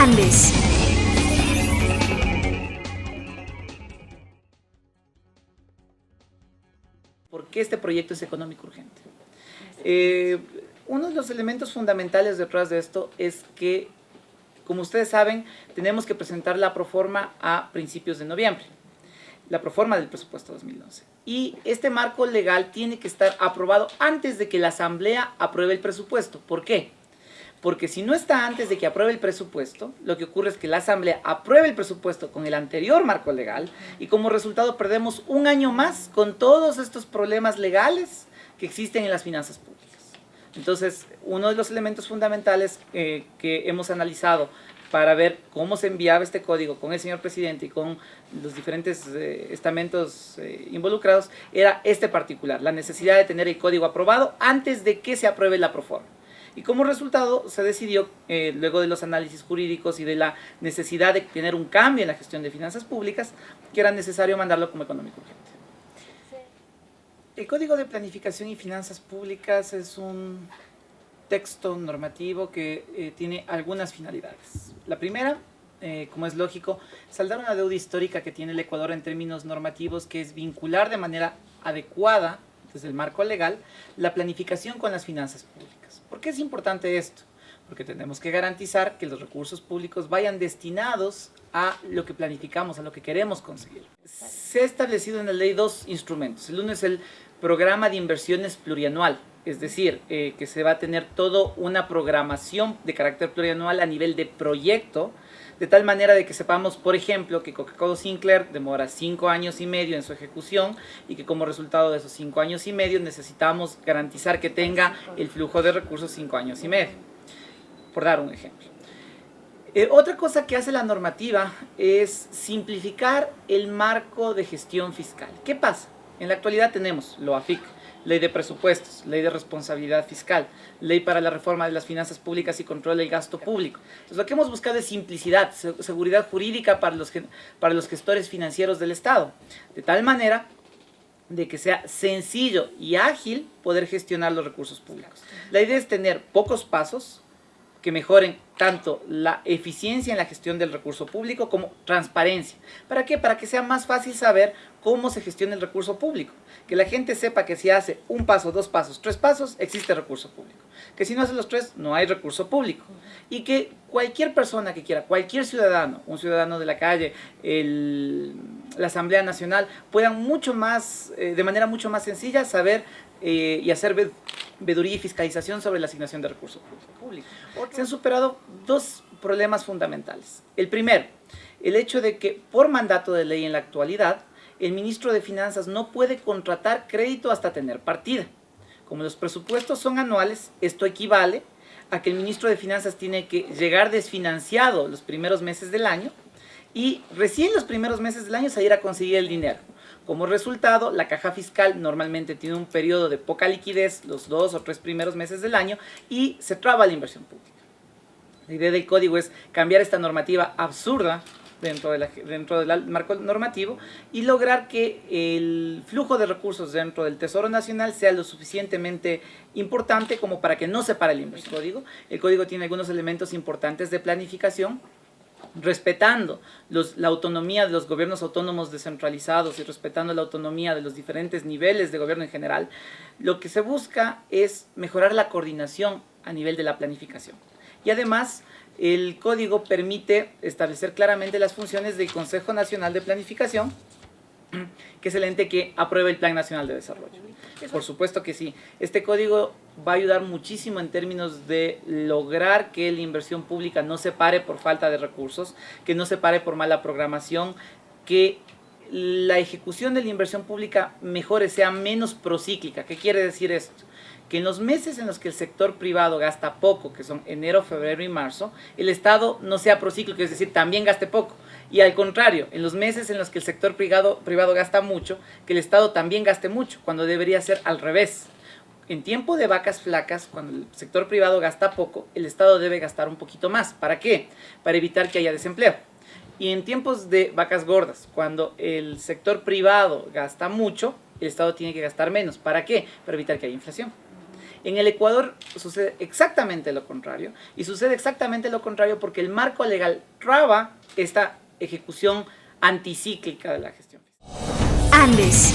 Andes. ¿Por qué este proyecto es económico urgente? Uno de los elementos fundamentales detrás de esto es que, como ustedes saben, tenemos que presentar la proforma a principios de noviembre, la proforma del presupuesto 2011. Y este marco legal tiene que estar aprobado antes de que la Asamblea apruebe el presupuesto. ¿Por qué? Porque si no está antes de que apruebe el presupuesto, lo que ocurre es que la Asamblea apruebe el presupuesto con el anterior marco legal y como resultado perdemos un año más con todos estos problemas legales que existen en las finanzas públicas. Entonces, uno de los elementos fundamentales que hemos analizado para ver cómo se enviaba este código con el señor presidente y con los diferentes estamentos involucrados era este particular, la necesidad de tener el código aprobado antes de que se apruebe la proforma. Y como resultado se decidió, luego de los análisis jurídicos y de la necesidad de tener un cambio en la gestión de finanzas públicas, que era necesario mandarlo como económico urgente. El Código de Planificación y Finanzas Públicas es un texto normativo que tiene algunas finalidades. La primera, como es lógico, saldar una deuda histórica que tiene el Ecuador en términos normativos, que es vincular de manera adecuada, desde el marco legal, la planificación con las finanzas públicas. ¿Por qué es importante esto? Porque tenemos que garantizar que los recursos públicos vayan destinados a lo que planificamos, a lo que queremos conseguir. Se ha establecido en la ley dos instrumentos. El uno es el programa de inversiones plurianual, es decir, que se va a tener toda una programación de carácter plurianual a nivel de proyecto, de tal manera de que sepamos, por ejemplo, que Coca-Cola Sinclair demora 5 años y medio en su ejecución y que como resultado de esos 5 años y medio necesitamos garantizar que tenga el flujo de recursos 5 años y medio, por dar un ejemplo. Otra cosa que hace la normativa es simplificar el marco de gestión fiscal. ¿Qué pasa? En la actualidad tenemos LOAFIC, Ley de Presupuestos, Ley de Responsabilidad Fiscal, Ley para la Reforma de las Finanzas Públicas y Control del Gasto Público. Entonces, lo que hemos buscado es simplicidad, seguridad jurídica para los gestores financieros del Estado, de tal manera de que sea sencillo y ágil poder gestionar los recursos públicos. La idea es tener pocos pasos que mejoren tanto la eficiencia en la gestión del recurso público como transparencia. ¿Para qué? Para que sea más fácil saber cómo se gestiona el recurso público. Que la gente sepa que si hace un paso, 2 pasos, 3 pasos, existe recurso público. Que si no hace los 3, no hay recurso público. Y que cualquier persona que quiera, cualquier ciudadano, un ciudadano de la calle, la Asamblea Nacional, puedan mucho más, de manera mucho más sencilla saber y hacer veeduría y fiscalización sobre la asignación de recursos públicos. Se han superado dos problemas fundamentales. El primero, el hecho de que por mandato de ley en la actualidad, el ministro de Finanzas no puede contratar crédito hasta tener partida. Como los presupuestos son anuales, esto equivale a que el ministro de Finanzas tiene que llegar desfinanciado los primeros meses del año y recién los primeros meses del año salir a conseguir el dinero. Como resultado, la caja fiscal normalmente tiene un periodo de poca liquidez los 2 o 3 primeros meses del año y se traba la inversión pública. La idea del código es cambiar esta normativa absurda dentro del marco normativo y lograr que el flujo de recursos dentro del Tesoro Nacional sea lo suficientemente importante como para que no se pare la inversión. El código tiene algunos elementos importantes de planificación, respetando la autonomía de los gobiernos autónomos descentralizados y respetando la autonomía de los diferentes niveles de gobierno en general. Lo que se busca es mejorar la coordinación a nivel de la planificación. Y además, el código permite establecer claramente las funciones del Consejo Nacional de Planificación, que es el ente que aprueba el Plan Nacional de Desarrollo. Por supuesto que sí. Este código va a ayudar muchísimo en términos de lograr que la inversión pública no se pare por falta de recursos, que no se pare por mala programación, que la ejecución de la inversión pública mejore, sea menos procíclica. ¿Qué quiere decir esto? Que en los meses en los que el sector privado gasta poco, que son enero, febrero y marzo, el Estado no sea procíclico, es decir, también gaste poco. Y al contrario, en los meses en los que el sector privado gasta mucho, que el Estado también gaste mucho, cuando debería ser al revés. En tiempo de vacas flacas, cuando el sector privado gasta poco, el Estado debe gastar un poquito más. ¿Para qué? Para evitar que haya desempleo. Y en tiempos de vacas gordas, cuando el sector privado gasta mucho, el Estado tiene que gastar menos. ¿Para qué? Para evitar que haya inflación. En el Ecuador sucede exactamente lo contrario, y sucede exactamente lo contrario porque el marco legal traba esta ejecución anticíclica de la gestión. Andes.